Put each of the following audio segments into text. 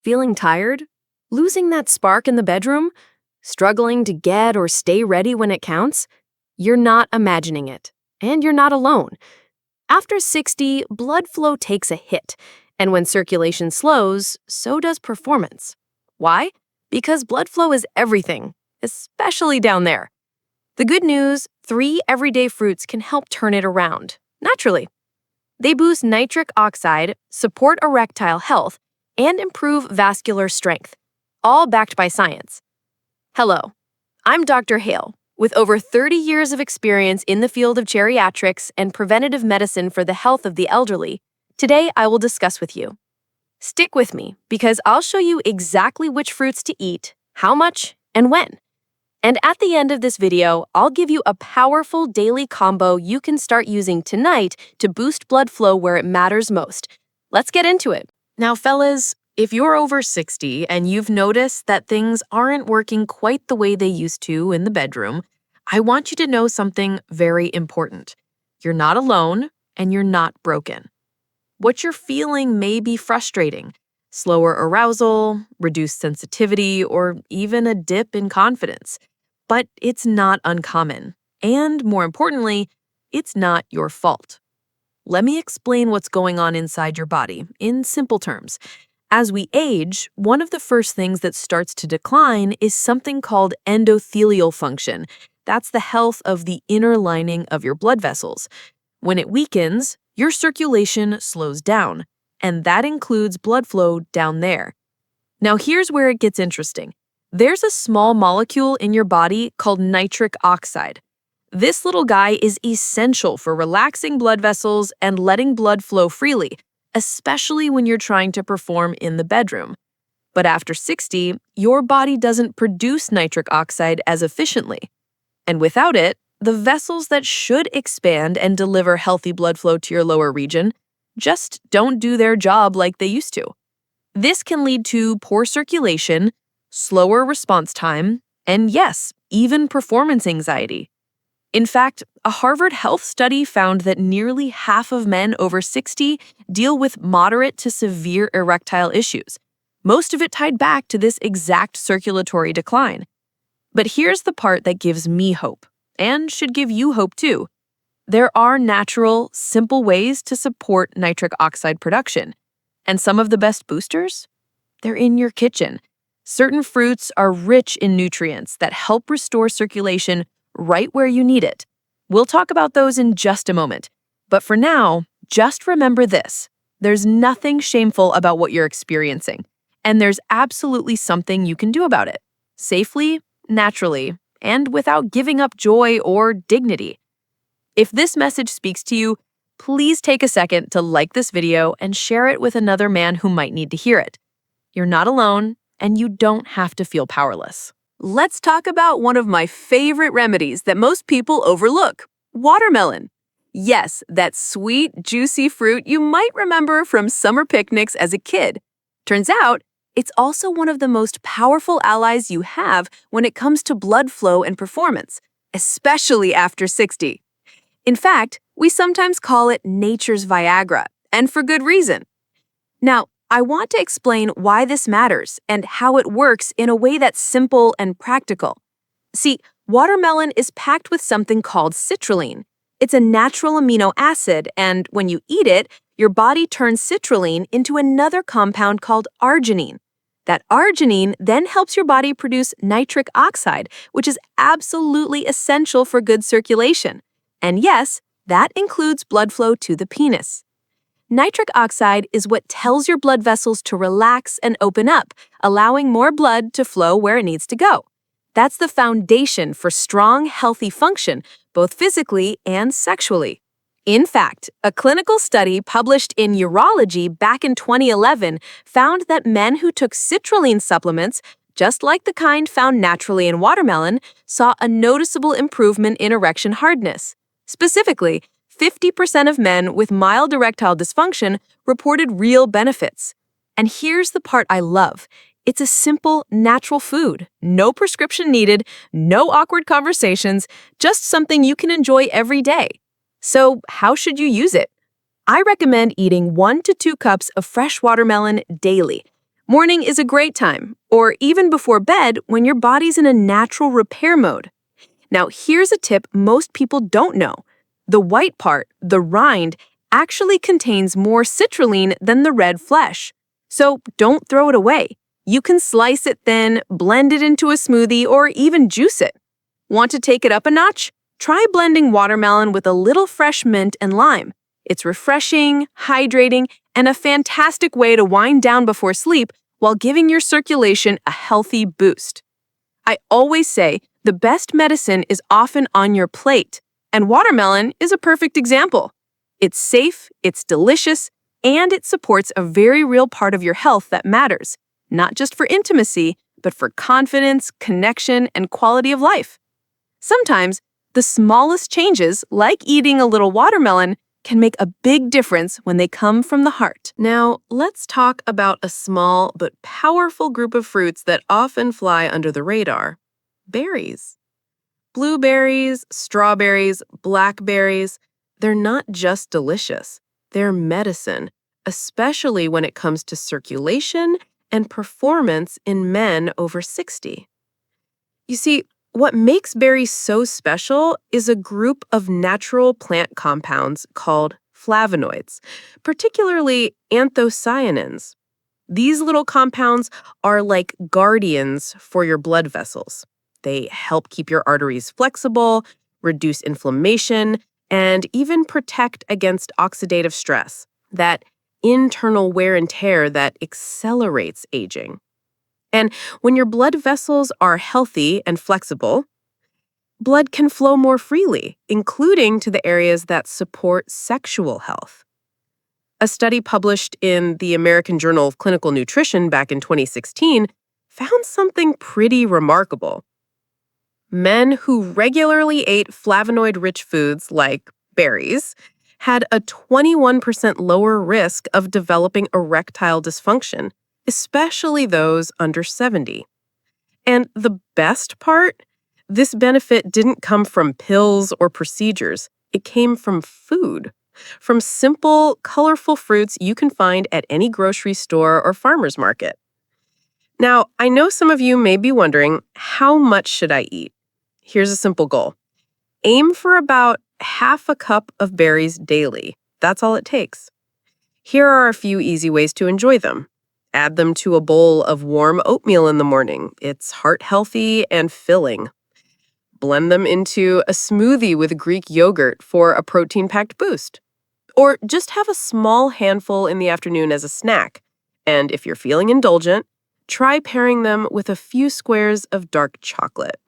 Feeling tired? Losing that spark in the bedroom? Struggling to get or stay ready when it counts? You're not imagining it, and you're not alone. After 60, blood flow takes a hit, and when circulation slows, so does performance. Why? Because blood flow is everything, especially down there. The good news, 3 everyday fruits can help turn it around, naturally. They boost nitric oxide, support erectile health, and improve vascular strength, all backed by science. Hello, I'm Dr. Hale, with over 30 years of experience in the field of geriatrics and preventative medicine for the health of the elderly. Today, I will discuss with you. Stick with me, because I'll show you exactly which fruits to eat, how much, and when. And at the end of this video, I'll give you a powerful daily combo you can start using tonight to boost blood flow where it matters most. Let's get into it. Now, fellas, if you're over 60 and you've noticed that things aren't working quite the way they used to in the bedroom, I want you to know something very important. You're not alone, and you're not broken. What you're feeling may be frustrating. Slower arousal, reduced sensitivity, or even a dip in confidence. But it's not uncommon. And more importantly, it's not your fault. Let me explain what's going on inside your body in simple terms. As we age, one of the first things that starts to decline is something called endothelial function. That's the health of the inner lining of your blood vessels. When it weakens, your circulation slows down, and that includes blood flow down there. Now here's where it gets interesting. There's a small molecule in your body called nitric oxide. This little guy is essential for relaxing blood vessels and letting blood flow freely, especially when you're trying to perform in the bedroom. But after 60, your body doesn't produce nitric oxide as efficiently. And without it, the vessels that should expand and deliver healthy blood flow to your lower region just don't do their job like they used to. This can lead to poor circulation, slower response time, and yes, even performance anxiety. In fact, a Harvard Health study found that nearly half of men over 60 deal with moderate to severe erectile issues, most of it tied back to this exact circulatory decline. But here's the part that gives me hope, and should give you hope too. There are natural, simple ways to support nitric oxide production. And some of the best boosters? They're in your kitchen. Certain fruits are rich in nutrients that help restore circulation right where you need it. We'll talk about those in just a moment. But for now, just remember this. There's nothing shameful about what you're experiencing, and there's absolutely something you can do about it. Safely, naturally, and without giving up joy or dignity. If this message speaks to you, please take a second to like this video and share it with another man who might need to hear it. You're not alone, and you don't have to feel powerless. Let's talk about one of my favorite remedies that most people overlook: watermelon. Yes, that sweet, juicy fruit you might remember from summer picnics as a kid. Turns out, it's also one of the most powerful allies you have when it comes to blood flow and performance, especially after 60. In fact, we sometimes call it nature's Viagra, and for good reason. Now, I want to explain why this matters and how it works in a way that's simple and practical. See, watermelon is packed with something called citrulline. It's a natural amino acid, and when you eat it, your body turns citrulline into another compound called arginine. That arginine then helps your body produce nitric oxide, which is absolutely essential for good circulation. And yes, that includes blood flow to the penis. Nitric oxide is what tells your blood vessels to relax and open up, allowing more blood to flow where it needs to go. That's the foundation for strong, healthy function, both physically and sexually. In fact, a clinical study published in Urology back in 2011 found that men who took citrulline supplements, just like the kind found naturally in watermelon, saw a noticeable improvement in erection hardness. Specifically, 50% of men with mild erectile dysfunction reported real benefits. And here's the part I love. It's a simple, natural food. No prescription needed, no awkward conversations, just something you can enjoy every day. So how should you use it? I recommend eating 1 to 2 cups of fresh watermelon daily. Morning is a great time, or even before bed when your body's in a natural repair mode. Now, here's a tip most people don't know. The white part, the rind, actually contains more citrulline than the red flesh. So don't throw it away. You can slice it thin, blend it into a smoothie, or even juice it. Want to take it up a notch? Try blending watermelon with a little fresh mint and lime. It's refreshing, hydrating, and a fantastic way to wind down before sleep while giving your circulation a healthy boost. I always say the best medicine is often on your plate, and watermelon is a perfect example. It's safe, it's delicious, and it supports a very real part of your health that matters, not just for intimacy, but for confidence, connection, and quality of life. Sometimes, the smallest changes, like eating a little watermelon, can make a big difference when they come from the heart. Now, let's talk about a small but powerful group of fruits that often fly under the radar: berries. Blueberries, strawberries, blackberries, they're not just delicious, they're medicine, especially when it comes to circulation and performance in men over 60. You see, what makes berries so special is a group of natural plant compounds called flavonoids, particularly anthocyanins. These little compounds are like guardians for your blood vessels. They help keep your arteries flexible, reduce inflammation, and even protect against oxidative stress, that internal wear and tear that accelerates aging. And when your blood vessels are healthy and flexible, blood can flow more freely, including to the areas that support sexual health. A study published in the American Journal of Clinical Nutrition back in 2016 found something pretty remarkable. Men who regularly ate flavonoid-rich foods like berries had a 21% lower risk of developing erectile dysfunction, especially those under 70. And the best part? This benefit didn't come from pills or procedures. It came from food. From simple, colorful fruits you can find at any grocery store or farmer's market. Now, I know some of you may be wondering, how much should I eat? Here's a simple goal. Aim for about half a cup of berries daily. That's all it takes. Here are a few easy ways to enjoy them. Add them to a bowl of warm oatmeal in the morning. It's heart-healthy and filling. Blend them into a smoothie with Greek yogurt for a protein-packed boost. Or just have a small handful in the afternoon as a snack. And if you're feeling indulgent, try pairing them with a few squares of dark chocolate.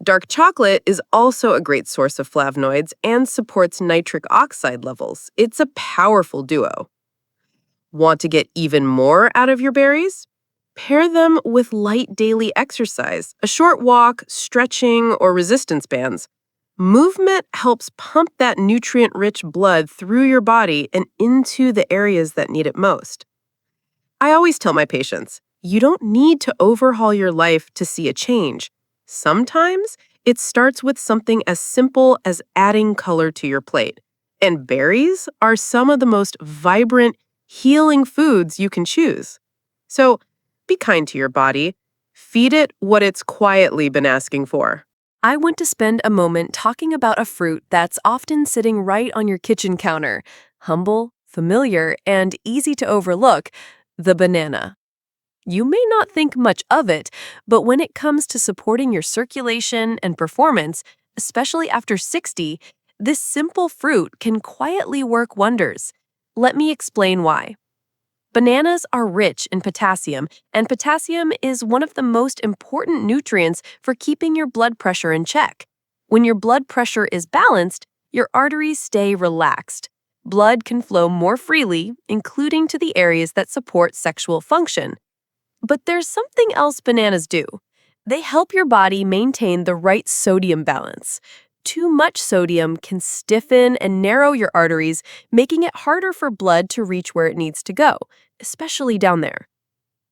Dark chocolate is also a great source of flavonoids and supports nitric oxide levels. It's a powerful duo. Want to get even more out of your berries? Pair them with light daily exercise, a short walk, stretching, or resistance bands. Movement helps pump that nutrient-rich blood through your body and into the areas that need it most. I always tell my patients, you don't need to overhaul your life to see a change. Sometimes it starts with something as simple as adding color to your plate. And berries are some of the most vibrant, healing foods you can choose. So be kind to your body. Feed it what it's quietly been asking for. I want to spend a moment talking about a fruit that's often sitting right on your kitchen counter. Humble, familiar, and easy to overlook, the banana. You may not think much of it, but when it comes to supporting your circulation and performance, especially after 60, this simple fruit can quietly work wonders. Let me explain why. Bananas are rich in potassium, and potassium is one of the most important nutrients for keeping your blood pressure in check. When your blood pressure is balanced, your arteries stay relaxed. Blood can flow more freely, including to the areas that support sexual function. But there's something else bananas do. They help your body maintain the right sodium balance. Too much sodium can stiffen and narrow your arteries, making it harder for blood to reach where it needs to go, especially down there.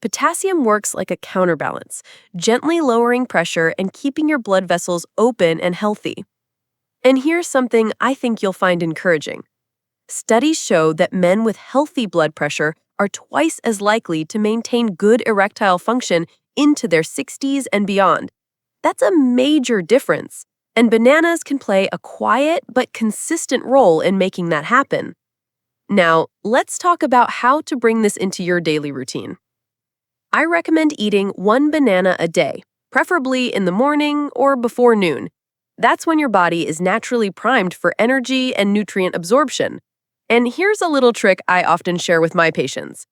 Potassium works like a counterbalance, gently lowering pressure and keeping your blood vessels open and healthy. And here's something I think you'll find encouraging. Studies show that men with healthy blood pressure are twice as likely to maintain good erectile function into their 60s and beyond. That's a major difference, and bananas can play a quiet but consistent role in making that happen. Now, let's talk about how to bring this into your daily routine. I recommend eating 1 banana a day, preferably in the morning or before noon. That's when your body is naturally primed for energy and nutrient absorption. And here's a little trick I often share with my patients.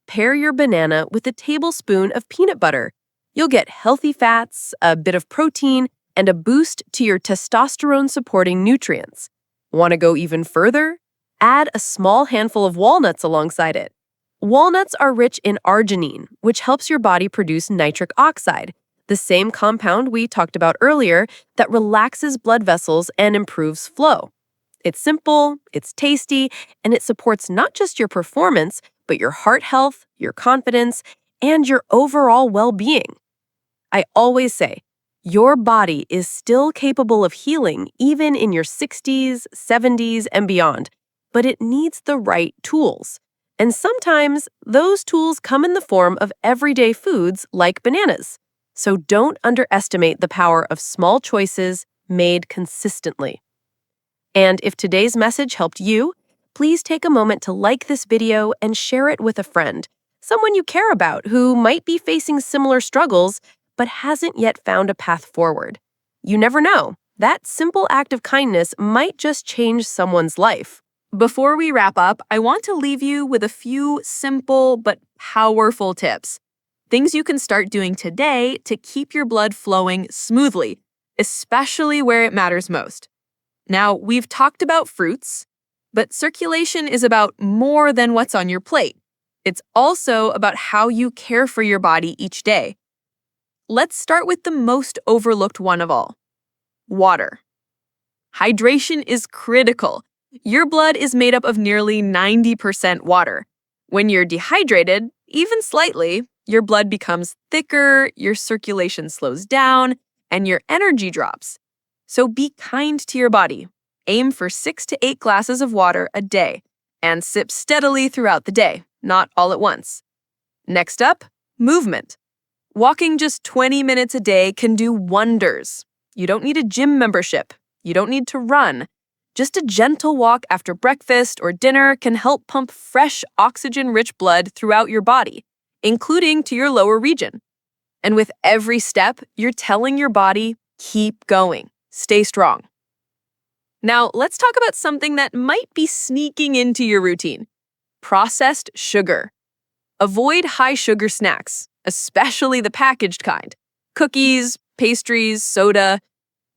Pair your banana with a tablespoon of peanut butter. You'll get healthy fats, a bit of protein, and a boost to your testosterone-supporting nutrients. Want to go even further? Add a small handful of walnuts alongside it. Walnuts are rich in arginine, which helps your body produce nitric oxide, the same compound we talked about earlier that relaxes blood vessels and improves flow. It's simple, it's tasty, and it supports not just your performance, but your heart health, your confidence, and your overall well-being. I always say, your body is still capable of healing even in your 60s, 70s, and beyond, but it needs the right tools. And sometimes those tools come in the form of everyday foods like bananas. So don't underestimate the power of small choices made consistently. And if today's message helped you, please take a moment to like this video and share it with a friend, someone you care about who might be facing similar struggles but hasn't yet found a path forward. You never know. That simple act of kindness might just change someone's life. Before we wrap up, I want to leave you with a few simple but powerful tips. Things you can start doing today to keep your blood flowing smoothly, especially where it matters most. Now, we've talked about fruits, but circulation is about more than what's on your plate. It's also about how you care for your body each day. Let's start with the most overlooked one of all: water. Hydration is critical. Your blood is made up of nearly 90% water. When you're dehydrated, even slightly, your blood becomes thicker, your circulation slows down, and your energy drops. So be kind to your body. Aim for 6 to 8 glasses of water a day, and sip steadily throughout the day, not all at once. Next up, movement. Walking just 20 minutes a day can do wonders. You don't need a gym membership. You don't need to run. Just a gentle walk after breakfast or dinner can help pump fresh, oxygen-rich blood throughout your body, including to your lower region. And with every step, you're telling your body, keep going, stay strong. Now, let's talk about something that might be sneaking into your routine: processed sugar. Avoid high-sugar snacks, especially the packaged kind. Cookies, pastries, soda.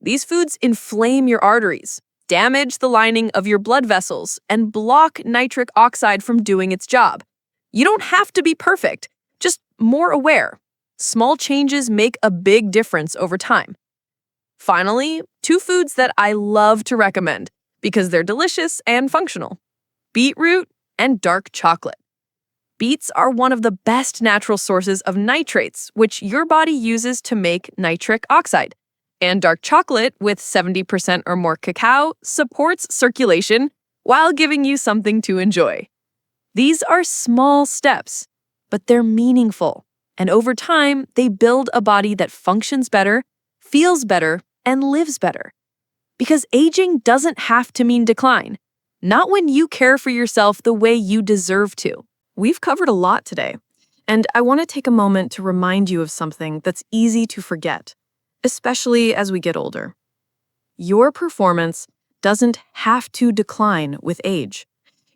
These foods inflame your arteries, damage the lining of your blood vessels, and block nitric oxide from doing its job. You don't have to be perfect, just more aware. Small changes make a big difference over time. Finally, 2 foods that I love to recommend because they're delicious and functional: beetroot and dark chocolate. Beets are one of the best natural sources of nitrates, which your body uses to make nitric oxide. And dark chocolate, with 70% or more cacao, supports circulation while giving you something to enjoy. These are small steps, but they're meaningful. And over time, they build a body that functions better, feels better, and lives better. Because aging doesn't have to mean decline. Not when you care for yourself the way you deserve to. We've covered a lot today, and I want to take a moment to remind you of something that's easy to forget, especially as we get older. Your performance doesn't have to decline with age.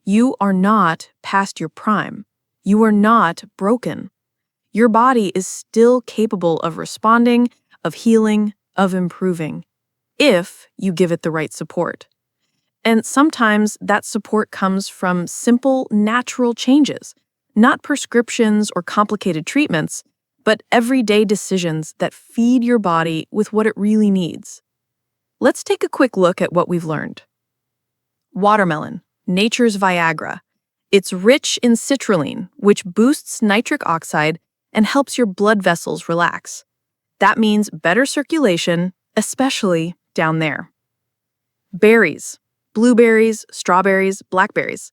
You are not past your prime. You are not broken. Your body is still capable of responding, of healing, of improving, if you give it the right support. And sometimes that support comes from simple, natural changes, not prescriptions or complicated treatments, but everyday decisions that feed your body with what it really needs. Let's take a quick look at what we've learned. Watermelon, nature's Viagra. It's rich in citrulline, which boosts nitric oxide and helps your blood vessels relax. That means better circulation, especially down there. Berries. Blueberries, strawberries, blackberries.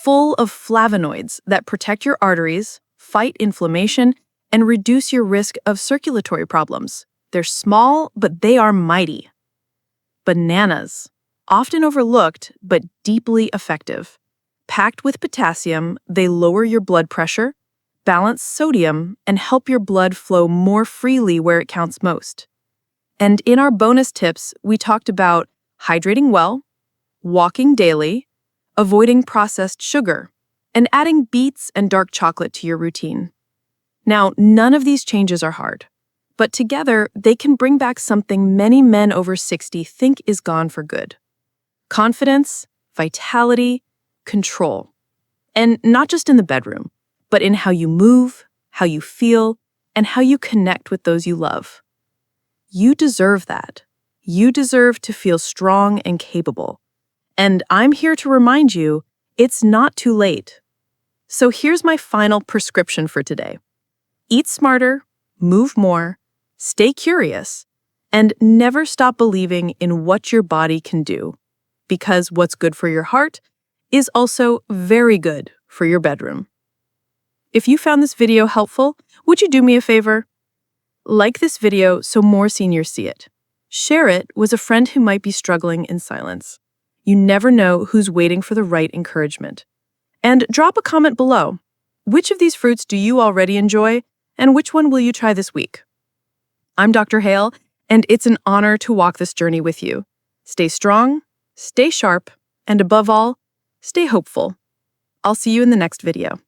full of flavonoids that protect your arteries, fight inflammation, and reduce your risk of circulatory problems. They're small, but they are mighty. Bananas, often overlooked, but deeply effective. Packed with potassium, they lower your blood pressure, balance sodium, and help your blood flow more freely where it counts most. And in our bonus tips, we talked about hydrating well, walking daily, avoiding processed sugar, and adding beets and dark chocolate to your routine. Now, none of these changes are hard, but together they can bring back something many men over 60 think is gone for good: confidence, vitality, control. And not just in the bedroom, but in how you move, how you feel, and how you connect with those you love. You deserve that. You deserve to feel strong and capable. And I'm here to remind you, it's not too late. So here's my final prescription for today. Eat smarter, move more, stay curious, and never stop believing in what your body can do. Because what's good for your heart is also very good for your bedroom. If you found this video helpful, would you do me a favor? Like this video so more seniors see it. Share it with a friend who might be struggling in silence. You never know who's waiting for the right encouragement. And drop a comment below. Which of these fruits do you already enjoy, and which one will you try this week? I'm Dr. Hale, and it's an honor to walk this journey with you. Stay strong, stay sharp, and above all, stay hopeful. I'll see you in the next video.